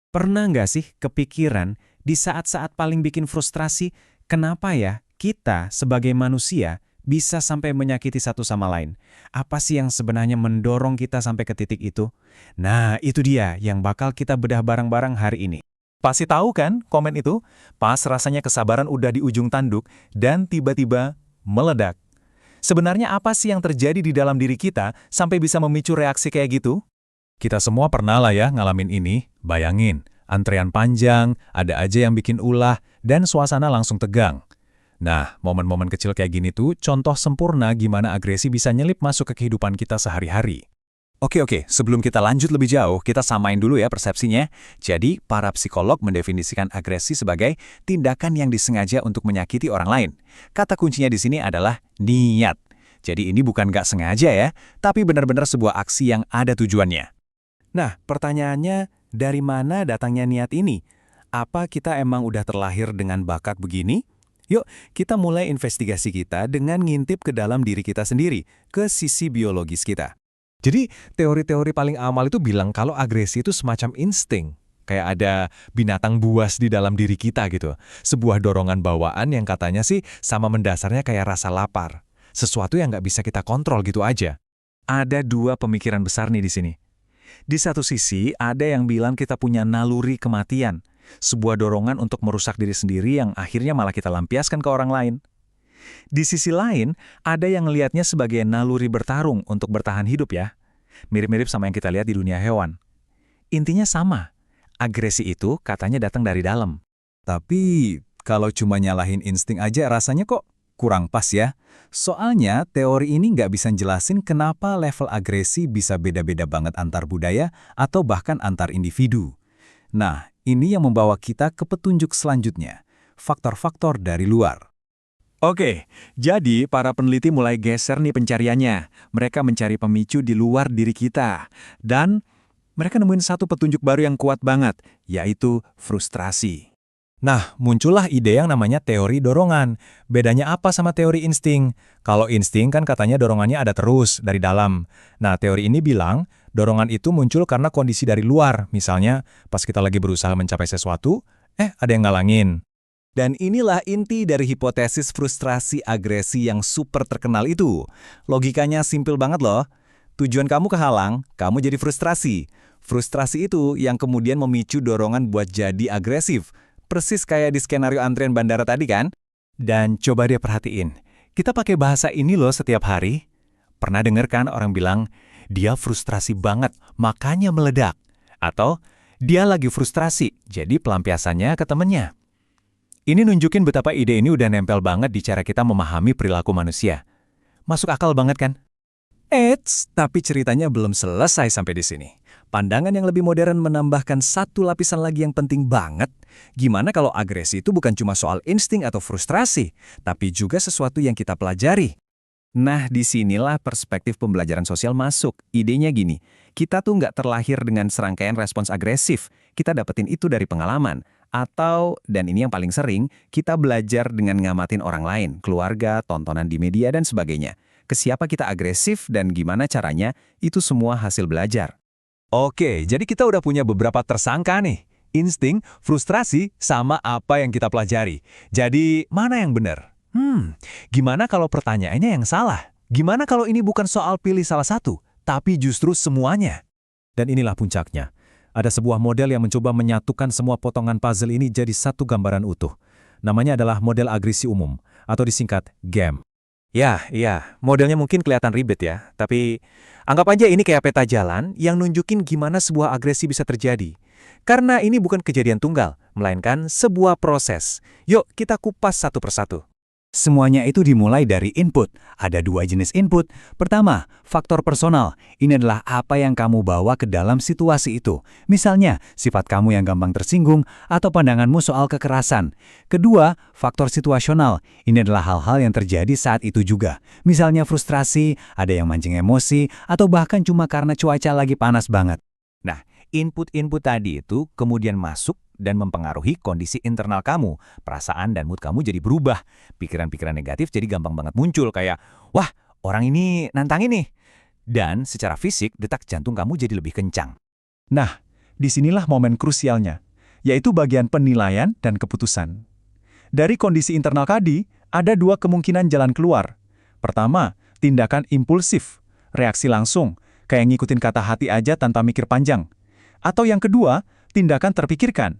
Pernah nggak sih kepikiran di saat-saat paling bikin frustrasi, kenapa ya kita sebagai manusia bisa sampai menyakiti satu sama lain? Apa sih yang sebenarnya mendorong kita sampai ke titik itu? Nah, itu dia yang bakal kita bedah bareng-bareng hari ini. Pasti tahu kan komen itu? Pas rasanya kesabaran udah di ujung tanduk dan tiba-tiba meledak. Sebenarnya apa sih yang terjadi di dalam diri kita sampai bisa memicu reaksi kayak gitu? Kita semua pernah lah ya ngalamin ini. Bayangin, antrean panjang, ada aja yang bikin ulah, dan suasana langsung tegang. Nah, momen-momen kecil kayak gini tuh contoh sempurna gimana agresi bisa nyelip masuk ke kehidupan kita sehari-hari. Oke, sebelum kita lanjut lebih jauh, kita samain dulu ya persepsinya. Jadi, para psikolog mendefinisikan agresi sebagai tindakan yang disengaja untuk menyakiti orang lain. Kata kuncinya di sini adalah niat. Jadi ini bukan nggak sengaja ya, tapi benar-benar sebuah aksi yang ada tujuannya. Nah, pertanyaannya, dari mana datangnya niat ini? Apa kita emang udah terlahir dengan bakat begini? Yuk, kita mulai investigasi kita dengan ngintip ke dalam diri kita sendiri, ke sisi biologis kita. Jadi, teori-teori paling amal itu bilang kalau agresi itu semacam insting. Kayak ada binatang buas di dalam diri kita gitu. Sebuah dorongan bawaan yang katanya sih sama mendasarnya kayak rasa lapar. Sesuatu yang nggak bisa kita kontrol gitu aja. Ada dua pemikiran besar nih di sini. Di satu sisi, ada yang bilang kita punya naluri kematian. Sebuah dorongan untuk merusak diri sendiri yang akhirnya malah kita lampiaskan ke orang lain. Di sisi lain, ada yang ngelihatnya sebagai naluri bertarung untuk bertahan hidup ya. Mirip-mirip sama yang kita lihat di dunia hewan. Intinya sama. Agresi itu katanya datang dari dalam. Tapi, kalau cuma nyalahin insting aja rasanya kok kurang pas ya. Soalnya, teori ini nggak bisa jelasin kenapa level agresi bisa beda-beda banget antar budaya atau bahkan antar individu. Nah, ini yang membawa kita ke petunjuk selanjutnya. Faktor-faktor dari luar. Oke, jadi para peneliti mulai geser nih pencariannya. Mereka mencari pemicu di luar diri kita. Dan mereka nemuin satu petunjuk baru yang kuat banget, yaitu frustrasi. Nah, muncullah ide yang namanya teori dorongan. Bedanya apa sama teori insting? Kalau insting kan katanya dorongannya ada terus, dari dalam. Nah, teori ini bilang, dorongan itu muncul karena kondisi dari luar. Misalnya, pas kita lagi berusaha mencapai sesuatu, ada yang ngalangin. Dan inilah inti dari hipotesis frustrasi agresi yang super terkenal itu. Logikanya simpel banget loh. Tujuan kamu kehalang, kamu jadi frustrasi. Frustrasi itu yang kemudian memicu dorongan buat jadi agresif. Persis kayak di skenario antrian bandara tadi kan? Dan coba dia perhatiin. Kita pakai bahasa ini loh setiap hari. Pernah denger kan orang bilang, dia frustrasi banget, makanya meledak. Atau, dia lagi frustrasi, jadi pelampiasannya ke temennya. Ini nunjukin betapa ide ini udah nempel banget di cara kita memahami perilaku manusia. Masuk akal banget kan? Eits, tapi ceritanya belum selesai sampai di sini. Pandangan yang lebih modern menambahkan satu lapisan lagi yang penting banget. Gimana kalau agresi itu bukan cuma soal insting atau frustrasi, tapi juga sesuatu yang kita pelajari? Nah, disinilah perspektif pembelajaran sosial masuk. Idenya gini, kita tuh nggak terlahir dengan serangkaian respons agresif. Kita dapetin itu dari pengalaman. Atau, dan ini yang paling sering, kita belajar dengan ngamatin orang lain, keluarga, tontonan di media, dan sebagainya. Ke siapa kita agresif dan gimana caranya, itu semua hasil belajar. Oke, jadi kita udah punya beberapa tersangka nih. Insting, frustrasi, sama apa yang kita pelajari. Jadi, mana yang benar? Gimana kalau pertanyaannya yang salah? Gimana kalau ini bukan soal pilih salah satu, tapi justru semuanya? Dan inilah puncaknya. Ada sebuah model yang mencoba menyatukan semua potongan puzzle ini jadi satu gambaran utuh. Namanya adalah model agresi umum, atau disingkat GAM. Iya, modelnya mungkin kelihatan ribet ya, tapi anggap aja ini kayak peta jalan yang nunjukin gimana sebuah agresi bisa terjadi. Karena ini bukan kejadian tunggal, melainkan sebuah proses. Yuk, kita kupas satu persatu. Semuanya itu dimulai dari input. Ada dua jenis input. Pertama, faktor personal. Ini adalah apa yang kamu bawa ke dalam situasi itu. Misalnya, sifat kamu yang gampang tersinggung atau pandanganmu soal kekerasan. Kedua, faktor situasional. Ini adalah hal-hal yang terjadi saat itu juga. Misalnya frustrasi, ada yang mancing emosi, atau bahkan cuma karena cuaca lagi panas banget. Nah, input-input tadi itu kemudian masuk dan mempengaruhi kondisi internal kamu. Perasaan dan mood kamu jadi berubah. Pikiran-pikiran negatif jadi gampang banget muncul kayak, wah, orang ini nantangin nih. Dan secara fisik, detak jantung kamu jadi lebih kencang. Nah, Disinilah momen krusialnya, yaitu bagian penilaian dan keputusan. Dari kondisi internal tadi, ada dua kemungkinan jalan keluar. Pertama, tindakan impulsif, reaksi langsung, kayak ngikutin kata hati aja tanpa mikir panjang. Atau yang kedua, tindakan terpikirkan.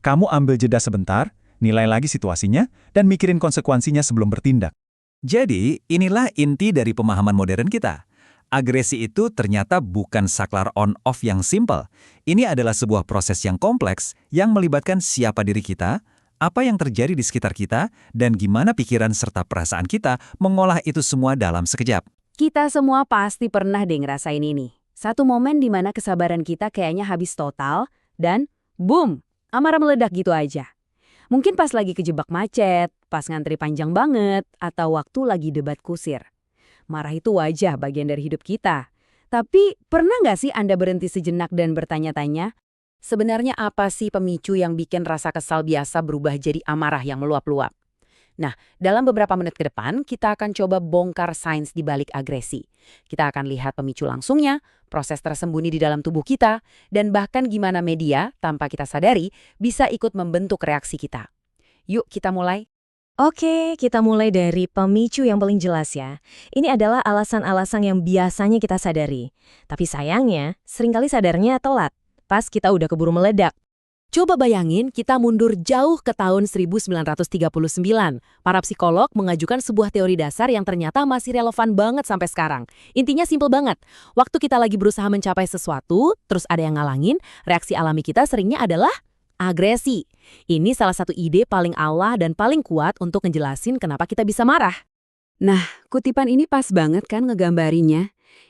Kamu ambil jeda sebentar, nilai lagi situasinya, dan mikirin konsekuensinya sebelum bertindak. Jadi, inilah inti dari pemahaman modern kita. Agresi itu ternyata bukan saklar on-off yang simple. Ini adalah sebuah proses yang kompleks yang melibatkan siapa diri kita, apa yang terjadi di sekitar kita, dan gimana pikiran serta perasaan kita mengolah itu semua dalam sekejap. Kita semua pasti pernah deh ngerasain ini. Satu momen di mana kesabaran kita kayaknya habis total, dan boom, amarah meledak gitu aja. Mungkin pas lagi kejebak macet, pas ngantri panjang banget, atau waktu lagi debat kusir. Marah itu wajah bagian dari hidup kita. Tapi pernah nggak sih Anda berhenti sejenak dan bertanya-tanya, sebenarnya apa sih pemicu yang bikin rasa kesal biasa berubah jadi amarah yang meluap-luap? Nah, dalam beberapa menit ke depan, kita akan coba bongkar sains di balik agresi. Kita akan lihat pemicu langsungnya, proses tersembunyi di dalam tubuh kita, dan bahkan gimana media, tanpa kita sadari, bisa ikut membentuk reaksi kita. Yuk kita mulai. Oke, kita mulai dari pemicu yang paling jelas ya. Ini adalah alasan-alasan yang biasanya kita sadari. Tapi sayangnya, seringkali sadarnya telat, pas kita udah keburu meledak. Coba bayangin kita mundur jauh ke tahun 1939. Para psikolog mengajukan sebuah teori dasar yang ternyata masih relevan banget sampai sekarang. Intinya simpel banget. Waktu kita lagi berusaha mencapai sesuatu, terus ada yang ngalangin, reaksi alami kita seringnya adalah agresi. Ini salah satu ide paling Allah dan paling kuat untuk ngejelasin kenapa kita bisa marah. Nah, kutipan ini pas banget kan ngegambarinya.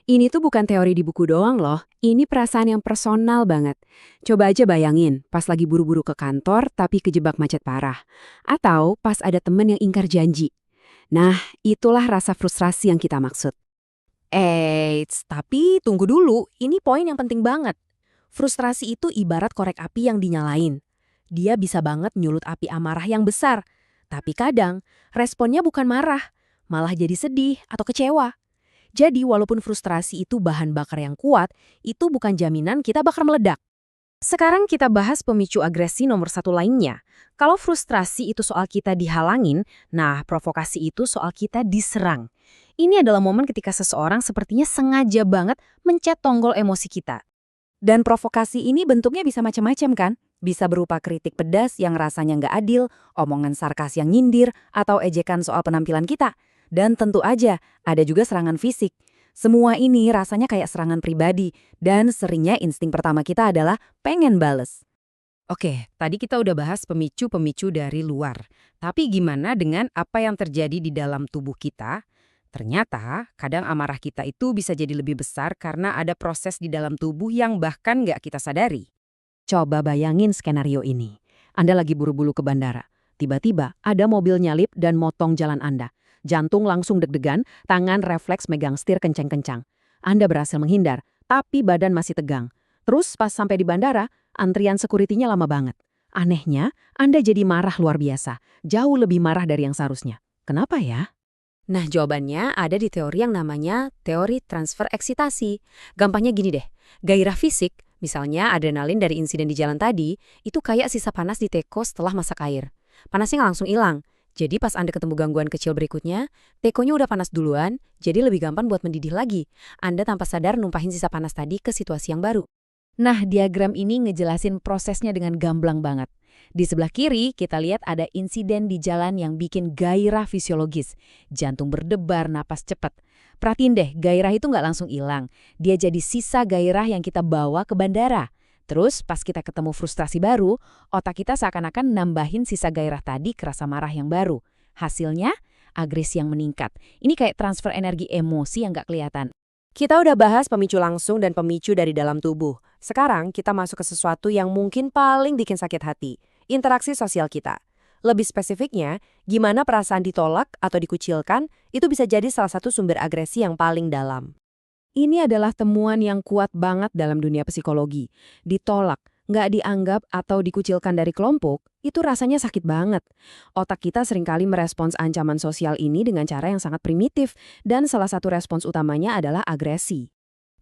Ini tuh bukan teori di buku doang loh, ini perasaan yang personal banget. Coba aja bayangin, pas lagi buru-buru ke kantor tapi kejebak macet parah. Atau pas ada temen yang ingkar janji. Nah, itulah rasa frustrasi yang kita maksud. Tapi tunggu dulu, ini poin yang penting banget. Frustrasi itu ibarat korek api yang dinyalain. Dia bisa banget nyulut api amarah yang besar. Tapi kadang, responnya bukan marah, malah jadi sedih atau kecewa. Jadi walaupun frustrasi itu bahan bakar yang kuat, itu bukan jaminan kita bakal meledak. Sekarang kita bahas pemicu agresi nomor satu lainnya. Kalau frustrasi itu soal kita dihalangin, nah provokasi itu soal kita diserang. Ini adalah momen ketika seseorang sepertinya sengaja banget mencet tonggol emosi kita. Dan provokasi ini bentuknya bisa macam-macam kan? Bisa berupa kritik pedas yang rasanya nggak adil, omongan sarkas yang nyindir, atau ejekan soal penampilan kita. Dan tentu aja, ada juga serangan fisik. Semua ini rasanya kayak serangan pribadi, dan seringnya insting pertama kita adalah pengen bales. Oke, tadi kita udah bahas pemicu-pemicu dari luar. Tapi gimana dengan apa yang terjadi di dalam tubuh kita? Ternyata, kadang amarah kita itu bisa jadi lebih besar karena ada proses di dalam tubuh yang bahkan nggak kita sadari. Coba bayangin skenario ini. Anda lagi buru-buru ke bandara. Tiba-tiba ada mobil nyalip dan motong jalan Anda. Jantung langsung deg-degan, tangan refleks megang setir kencang-kencang. Anda berhasil menghindar, tapi badan masih tegang. Terus pas sampai di bandara, antrian sekuritinya lama banget. Anehnya, Anda jadi marah luar biasa. Jauh lebih marah dari yang seharusnya. Kenapa ya? Nah, jawabannya ada di teori yang namanya teori transfer eksitasi. Gampangnya gini deh, gairah fisik, misalnya adrenalin dari insiden di jalan tadi, itu kayak sisa panas di teko setelah masak air. Panasnya nggak langsung hilang. Jadi pas Anda ketemu gangguan kecil berikutnya, tekonya udah panas duluan, jadi lebih gampang buat mendidih lagi. Anda tanpa sadar numpahin sisa panas tadi ke situasi yang baru. Nah, diagram ini ngejelasin prosesnya dengan gamblang banget. Di sebelah kiri, kita lihat ada insiden di jalan yang bikin gairah fisiologis. Jantung berdebar, napas cepat. Perhatiin deh, gairah itu nggak langsung hilang. Dia jadi sisa gairah yang kita bawa ke bandara. Terus, pas kita ketemu frustrasi baru, otak kita seakan-akan nambahin sisa gairah tadi ke rasa marah yang baru. Hasilnya, agresi yang meningkat. Ini kayak transfer energi emosi yang nggak kelihatan. Kita udah bahas pemicu langsung dan pemicu dari dalam tubuh. Sekarang kita masuk ke sesuatu yang mungkin paling bikin sakit hati. Interaksi sosial kita. Lebih spesifiknya, gimana perasaan ditolak atau dikucilkan, itu bisa jadi salah satu sumber agresi yang paling dalam. Ini adalah temuan yang kuat banget dalam dunia psikologi. Ditolak, nggak dianggap atau dikucilkan dari kelompok, itu rasanya sakit banget. Otak kita seringkali merespons ancaman sosial ini dengan cara yang sangat primitif, dan salah satu respons utamanya adalah agresi.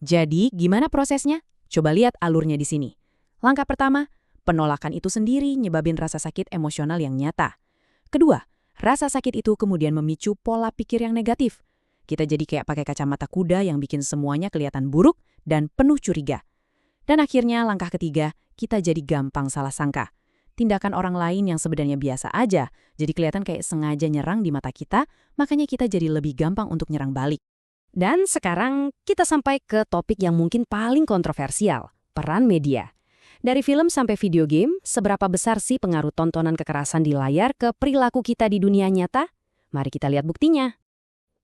Jadi, gimana prosesnya? Coba lihat alurnya di sini. Langkah pertama, penolakan itu sendiri nyebabin rasa sakit emosional yang nyata. Kedua, rasa sakit itu kemudian memicu pola pikir yang negatif. Kita jadi kayak pakai kacamata kuda yang bikin semuanya kelihatan buruk dan penuh curiga. Dan akhirnya langkah ketiga, kita jadi gampang salah sangka. Tindakan orang lain yang sebenarnya biasa aja, jadi kelihatan kayak sengaja nyerang di mata kita, makanya kita jadi lebih gampang untuk nyerang balik. Dan sekarang kita sampai ke topik yang mungkin paling kontroversial, peran media. Dari film sampai video game, seberapa besar sih pengaruh tontonan kekerasan di layar ke perilaku kita di dunia nyata? Mari kita lihat buktinya.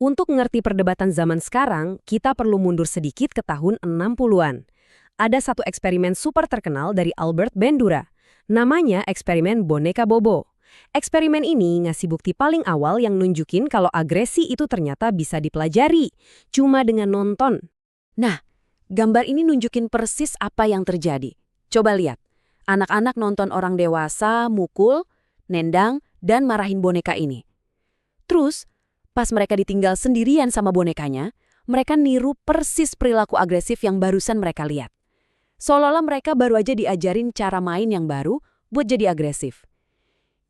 Untuk mengerti perdebatan zaman sekarang, kita perlu mundur sedikit ke tahun 60-an. Ada satu eksperimen super terkenal dari Albert Bandura. Namanya eksperimen boneka Bobo. Eksperimen ini ngasih bukti paling awal yang nunjukin kalau agresi itu ternyata bisa dipelajari, cuma dengan nonton. Nah, gambar ini nunjukin persis apa yang terjadi. Coba lihat, anak-anak nonton orang dewasa, mukul, nendang, dan marahin boneka ini. Terus, pas mereka ditinggal sendirian sama bonekanya, mereka niru persis perilaku agresif yang barusan mereka lihat. Seolah-olah mereka baru aja diajarin cara main yang baru buat jadi agresif.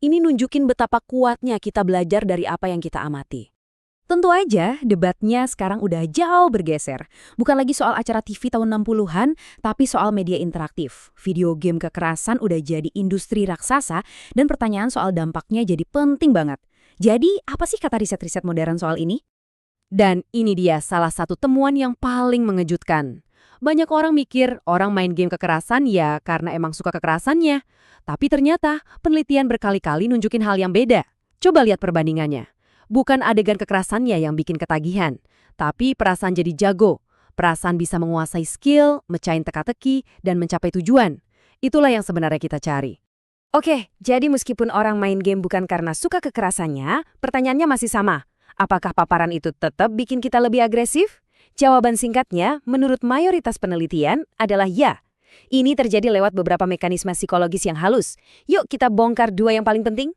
Ini nunjukin betapa kuatnya kita belajar dari apa yang kita amati. Tentu aja, debatnya sekarang udah jauh bergeser. Bukan lagi soal acara TV tahun 60-an, tapi soal media interaktif. Video game kekerasan udah jadi industri raksasa, dan pertanyaan soal dampaknya jadi penting banget. Jadi, apa sih kata riset-riset modern soal ini? Dan ini dia salah satu temuan yang paling mengejutkan. Banyak orang mikir orang main game kekerasan ya karena emang suka kekerasannya. Tapi ternyata penelitian berkali-kali nunjukin hal yang beda. Coba lihat perbandingannya. Bukan adegan kekerasannya yang bikin ketagihan, tapi perasaan jadi jago. Perasaan bisa menguasai skill, mecahin teka-teki, dan mencapai tujuan. Itulah yang sebenarnya kita cari. Oke, jadi meskipun orang main game bukan karena suka kekerasannya, pertanyaannya masih sama. Apakah paparan itu tetap bikin kita lebih agresif? Jawaban singkatnya, menurut mayoritas penelitian, adalah ya. Ini terjadi lewat beberapa mekanisme psikologis yang halus. Yuk kita bongkar dua yang paling penting.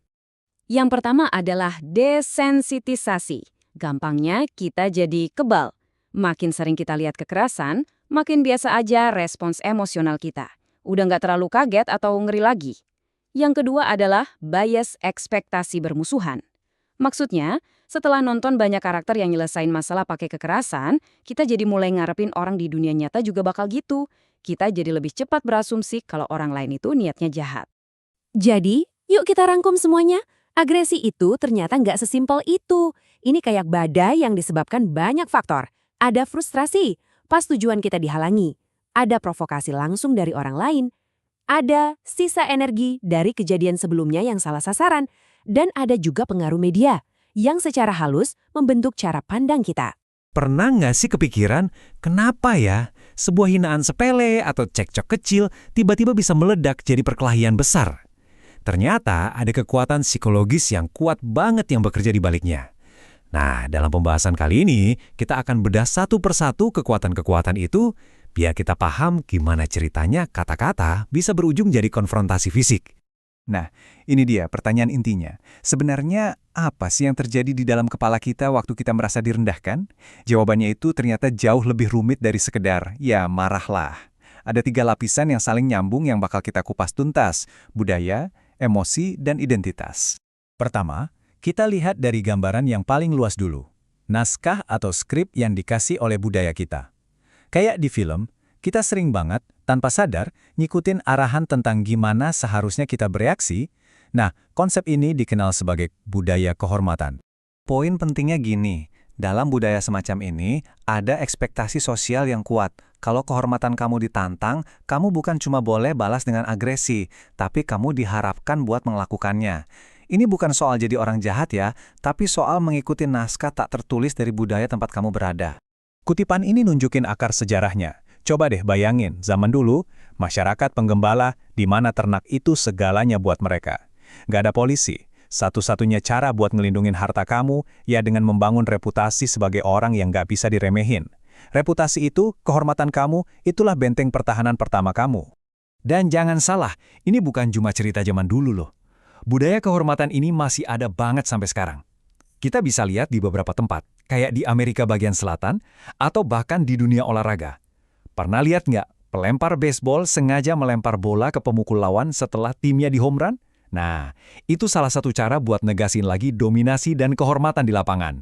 Yang pertama adalah desensitisasi. Gampangnya kita jadi kebal. Makin sering kita lihat kekerasan, makin biasa aja respons emosional kita. Udah nggak terlalu kaget atau ngeri lagi. Yang kedua adalah bias ekspektasi bermusuhan. Maksudnya, setelah nonton banyak karakter yang nyelesain masalah pakai kekerasan, kita jadi mulai ngarepin orang di dunia nyata juga bakal gitu. Kita jadi lebih cepat berasumsi kalau orang lain itu niatnya jahat. Jadi, yuk kita rangkum semuanya. Agresi itu ternyata nggak sesimpel itu. Ini kayak badai yang disebabkan banyak faktor. Ada frustrasi, pas tujuan kita dihalangi. Ada provokasi langsung dari orang lain. Ada sisa energi dari kejadian sebelumnya yang salah sasaran. Dan ada juga pengaruh media, yang secara halus membentuk cara pandang kita. Pernah nggak sih kepikiran, kenapa ya sebuah hinaan sepele atau cekcok kecil tiba-tiba bisa meledak jadi perkelahian besar? Ternyata ada kekuatan psikologis yang kuat banget yang bekerja di baliknya. Nah, dalam pembahasan kali ini, kita akan bedah satu persatu kekuatan-kekuatan itu, biar kita paham gimana ceritanya kata-kata bisa berujung jadi konfrontasi fisik. Nah, ini dia pertanyaan intinya. Sebenarnya apa sih yang terjadi di dalam kepala kita waktu kita merasa direndahkan? Jawabannya itu ternyata jauh lebih rumit dari sekedar, ya marahlah. Ada 3 lapisan yang saling nyambung yang bakal kita kupas tuntas, budaya, emosi, dan identitas. Pertama, kita lihat dari gambaran yang paling luas dulu. Naskah atau skrip yang dikasih oleh budaya kita. Kayak di film, kita sering banget, tanpa sadar, ngikutin arahan tentang gimana seharusnya kita bereaksi. Nah, konsep ini dikenal sebagai budaya kehormatan. Poin pentingnya gini, dalam budaya semacam ini, ada ekspektasi sosial yang kuat. Kalau kehormatan kamu ditantang, kamu bukan cuma boleh balas dengan agresi, tapi kamu diharapkan buat melakukannya. Ini bukan soal jadi orang jahat ya, tapi soal mengikuti naskah tak tertulis dari budaya tempat kamu berada. Kutipan ini nunjukin akar sejarahnya. Coba deh bayangin, zaman dulu, masyarakat penggembala di mana ternak itu segalanya buat mereka. Gak ada polisi. Satu-satunya cara buat ngelindungin harta kamu, ya dengan membangun reputasi sebagai orang yang gak bisa diremehin. Reputasi itu, kehormatan kamu, itulah benteng pertahanan pertama kamu. Dan jangan salah, ini bukan cuma cerita zaman dulu loh. Budaya kehormatan ini masih ada banget sampai sekarang. Kita bisa lihat di beberapa tempat, kayak di Amerika bagian selatan, atau bahkan di dunia olahraga. Pernah lihat nggak Pelempar baseball sengaja melempar bola ke pemukul lawan setelah timnya di home run? Nah, itu salah satu cara buat negasin lagi dominasi dan kehormatan di lapangan.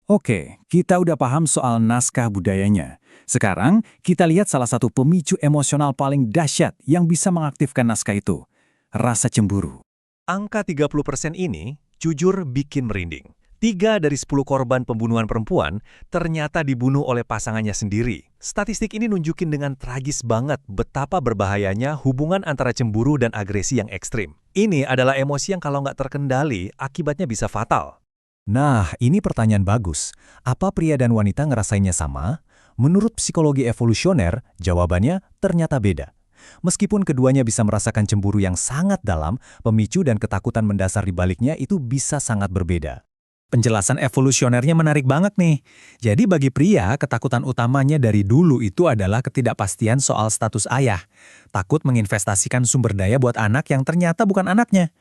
Oke, kita udah paham soal naskah budayanya. Sekarang, kita lihat salah satu pemicu emosional paling dahsyat yang bisa mengaktifkan naskah itu. Rasa cemburu. Angka 30% ini jujur bikin merinding. 3 dari 10 korban pembunuhan perempuan ternyata dibunuh oleh pasangannya sendiri. Statistik ini nunjukin dengan tragis banget betapa berbahayanya hubungan antara cemburu dan agresi yang ekstrim. Ini adalah emosi yang kalau nggak terkendali, akibatnya bisa fatal. Nah, ini pertanyaan bagus. Apa pria dan wanita ngerasainnya sama? Menurut psikologi evolusioner, jawabannya ternyata beda. Meskipun keduanya bisa merasakan cemburu yang sangat dalam, pemicu dan ketakutan mendasar di baliknya itu bisa sangat berbeda. Penjelasan evolusionernya menarik banget nih. Jadi bagi pria, ketakutan utamanya dari dulu itu adalah ketidakpastian soal status ayah. Takut menginvestasikan sumber daya buat anak yang ternyata bukan anaknya.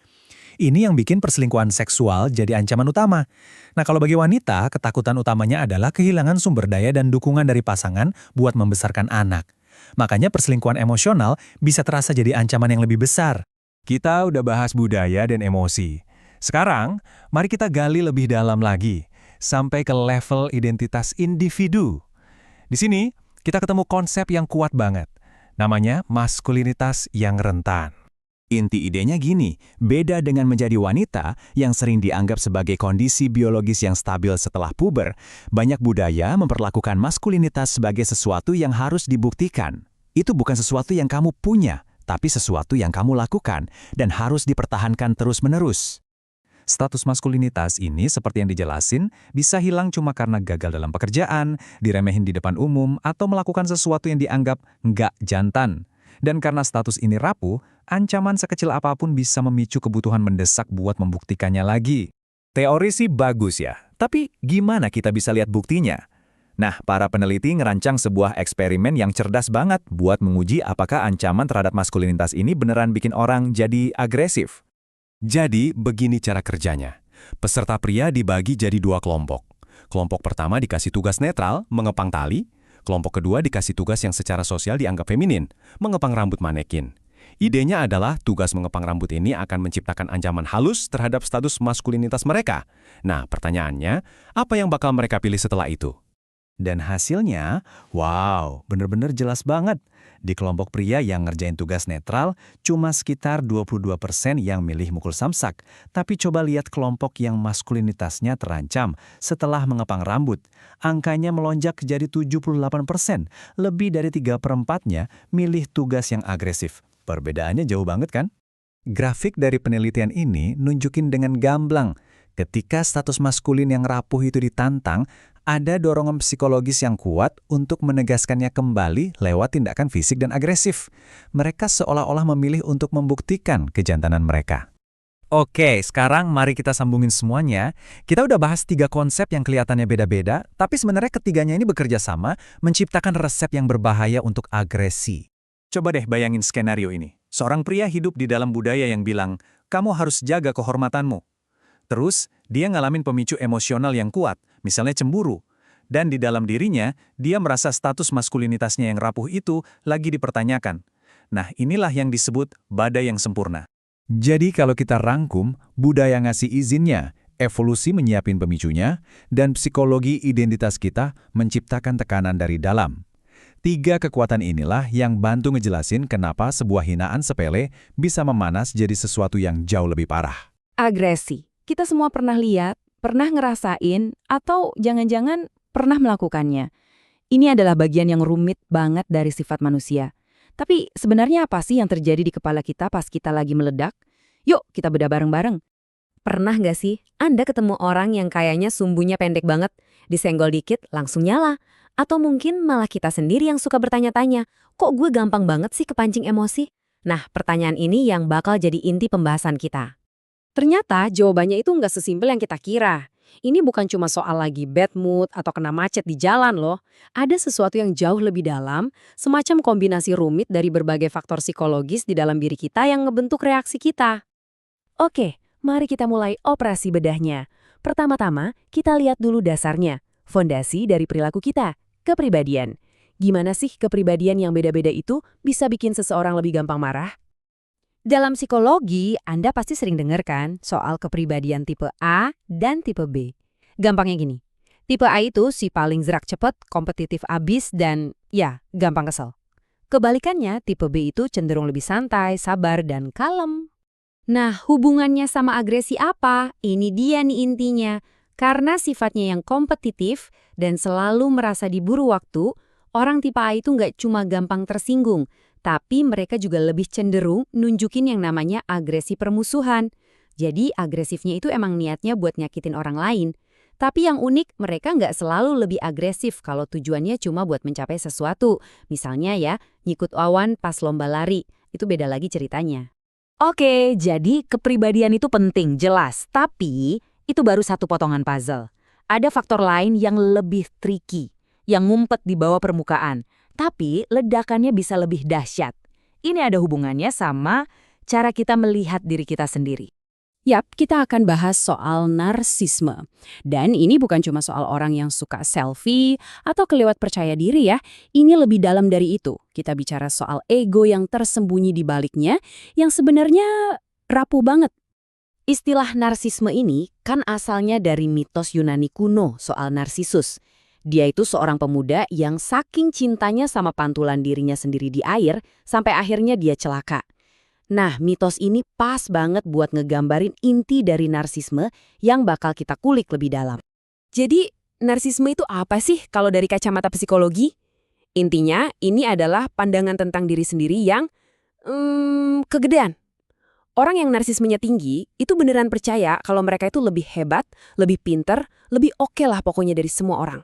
Ini yang bikin perselingkuhan seksual jadi ancaman utama. Nah, kalau bagi wanita, ketakutan utamanya adalah kehilangan sumber daya dan dukungan dari pasangan buat membesarkan anak. Makanya perselingkuhan emosional bisa terasa jadi ancaman yang lebih besar. Kita udah bahas budaya dan emosi. Sekarang, mari kita gali lebih dalam lagi, sampai ke level identitas individu. Di sini, kita ketemu konsep yang kuat banget. Namanya maskulinitas yang rentan. Inti idenya gini, beda dengan menjadi wanita yang sering dianggap sebagai kondisi biologis yang stabil setelah puber, banyak budaya memperlakukan maskulinitas sebagai sesuatu yang harus dibuktikan. Itu bukan sesuatu yang kamu punya, tapi sesuatu yang kamu lakukan dan harus dipertahankan terus-menerus. Status maskulinitas ini seperti yang dijelasin, bisa hilang cuma karena gagal dalam pekerjaan, diremehin di depan umum, atau melakukan sesuatu yang dianggap nggak jantan. Dan karena status ini rapuh, ancaman sekecil apapun bisa memicu kebutuhan mendesak buat membuktikannya lagi. Teori sih bagus ya, tapi gimana kita bisa lihat buktinya? Nah, para peneliti ngerancang sebuah eksperimen yang cerdas banget buat menguji apakah ancaman terhadap maskulinitas ini beneran bikin orang jadi agresif. Jadi, begini cara kerjanya. Peserta pria dibagi jadi 2 kelompok. Kelompok pertama dikasih tugas netral, mengepang tali. Kelompok kedua dikasih tugas yang secara sosial dianggap feminin, mengepang rambut manekin. Idenya adalah tugas mengepang rambut ini akan menciptakan ancaman halus terhadap status maskulinitas mereka. Nah, pertanyaannya, apa yang bakal mereka pilih setelah itu? Dan hasilnya, wow, bener-bener jelas banget. Di kelompok pria yang ngerjain tugas netral, cuma sekitar 22% yang milih mukul samsak. Tapi coba lihat kelompok yang maskulinitasnya terancam setelah mengepang rambut. Angkanya melonjak jadi 78%, lebih dari 3/4-nya milih tugas yang agresif. Perbedaannya jauh banget kan? Grafik dari penelitian ini nunjukin dengan gamblang, ketika status maskulin yang rapuh itu ditantang, ada dorongan psikologis yang kuat untuk menegaskannya kembali lewat tindakan fisik dan agresif. Mereka seolah-olah memilih untuk membuktikan kejantanan mereka. Oke, sekarang mari kita sambungin semuanya. Kita udah bahas 3 konsep yang kelihatannya beda-beda, tapi sebenarnya ketiganya ini bekerja sama menciptakan resep yang berbahaya untuk agresi. Coba deh bayangin skenario ini. Seorang pria hidup di dalam budaya yang bilang, kamu harus jaga kehormatanmu. Terus, dia ngalamin pemicu emosional yang kuat, misalnya cemburu. Dan di dalam dirinya, dia merasa status maskulinitasnya yang rapuh itu lagi dipertanyakan. Nah, inilah yang disebut badai yang sempurna. Jadi kalau kita rangkum, budaya ngasih izinnya, evolusi menyiapin pemicunya, dan psikologi identitas kita menciptakan tekanan dari dalam. 3 kekuatan inilah yang bantu ngejelasin kenapa sebuah hinaan sepele bisa memanas jadi sesuatu yang jauh lebih parah. Agresi. Kita semua pernah lihat, pernah ngerasain, atau jangan-jangan pernah melakukannya. Ini adalah bagian yang rumit banget dari sifat manusia. Tapi sebenarnya apa sih yang terjadi di kepala kita pas kita lagi meledak? Yuk, kita bedah bareng-bareng. Pernah nggak sih Anda ketemu orang yang kayaknya sumbunya pendek banget, disenggol dikit langsung nyala? Atau mungkin malah kita sendiri yang suka bertanya-tanya, kok gue gampang banget sih kepancing emosi? Nah, pertanyaan ini yang bakal jadi inti pembahasan kita. Ternyata jawabannya itu nggak sesimpel yang kita kira. Ini bukan cuma soal lagi bad mood atau kena macet di jalan loh. Ada sesuatu yang jauh lebih dalam, semacam kombinasi rumit dari berbagai faktor psikologis di dalam diri kita yang ngebentuk reaksi kita. Oke, mari kita mulai operasi bedahnya. Pertama-tama, kita lihat dulu dasarnya, fondasi dari perilaku kita, kepribadian. Gimana sih kepribadian yang beda-beda itu bisa bikin seseorang lebih gampang marah? Dalam psikologi, Anda pasti sering dengar kan soal kepribadian tipe A dan tipe B. Gampangnya gini, tipe A itu si paling gerak cepet, kompetitif abis, dan ya, gampang kesel. Kebalikannya, tipe B itu cenderung lebih santai, sabar, dan kalem. Nah, hubungannya sama agresi apa? Ini dia nih intinya. Karena sifatnya yang kompetitif dan selalu merasa diburu waktu, orang tipe A itu nggak cuma gampang tersinggung, tapi mereka juga lebih cenderung nunjukin yang namanya agresi permusuhan. Jadi agresifnya itu emang niatnya buat nyakitin orang lain. Tapi yang unik, mereka nggak selalu lebih agresif kalau tujuannya cuma buat mencapai sesuatu. Misalnya ya, nyikut awan pas lomba lari. Itu beda lagi ceritanya. Oke, jadi kepribadian itu penting, jelas. Tapi itu baru satu potongan puzzle. Ada faktor lain yang lebih tricky, yang ngumpet di bawah permukaan. Tapi ledakannya bisa lebih dahsyat. Ini ada hubungannya sama cara kita melihat diri kita sendiri. Yap, kita akan bahas soal narsisme. Dan ini bukan cuma soal orang yang suka selfie atau kelewat percaya diri ya. Ini lebih dalam dari itu. Kita bicara soal ego yang tersembunyi di baliknya, yang sebenarnya rapuh banget. Istilah narsisme ini kan asalnya dari mitos Yunani kuno soal Narsisus. Dia itu seorang pemuda yang saking cintanya sama pantulan dirinya sendiri di air, sampai akhirnya dia celaka. Nah, mitos ini pas banget buat ngegambarin inti dari narsisme yang bakal kita kulik lebih dalam. Jadi, narsisme itu apa sih kalau dari kacamata psikologi? Intinya, ini adalah pandangan tentang diri sendiri yang kegedean. Orang yang narsismenya tinggi, itu beneran percaya kalau mereka itu lebih hebat, lebih pinter, lebih oke lah pokoknya dari semua orang.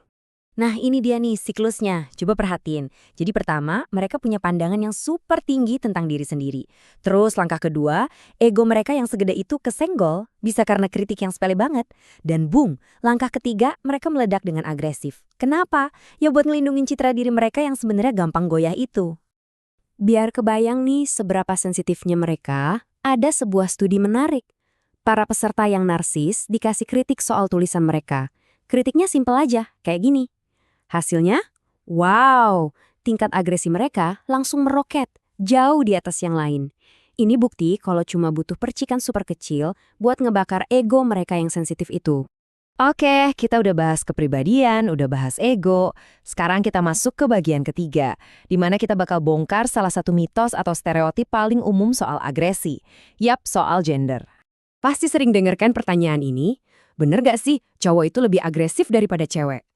Nah, ini dia nih siklusnya. Coba perhatiin. Jadi pertama, mereka punya pandangan yang super tinggi tentang diri sendiri. Terus langkah kedua, ego mereka yang segede itu kesenggol, bisa karena kritik yang sepele banget. Dan boom, langkah ketiga, mereka meledak dengan agresif. Kenapa? Ya buat ngelindungin citra diri mereka yang sebenarnya gampang goyah itu. Biar kebayang nih seberapa sensitifnya mereka, ada sebuah studi menarik. Para peserta yang narsis dikasih kritik soal tulisan mereka. Kritiknya simpel aja, kayak gini. Hasilnya, wow, tingkat agresi mereka langsung meroket, jauh di atas yang lain. Ini bukti kalau cuma butuh percikan super kecil buat ngebakar ego mereka yang sensitif itu. Oke, kita udah bahas kepribadian, udah bahas ego. Sekarang kita masuk ke bagian ketiga, di mana kita bakal bongkar salah satu mitos atau stereotip paling umum soal agresi. Yap, soal gender. Pasti sering dengarkan pertanyaan ini, bener gak sih cowok itu lebih agresif daripada cewek?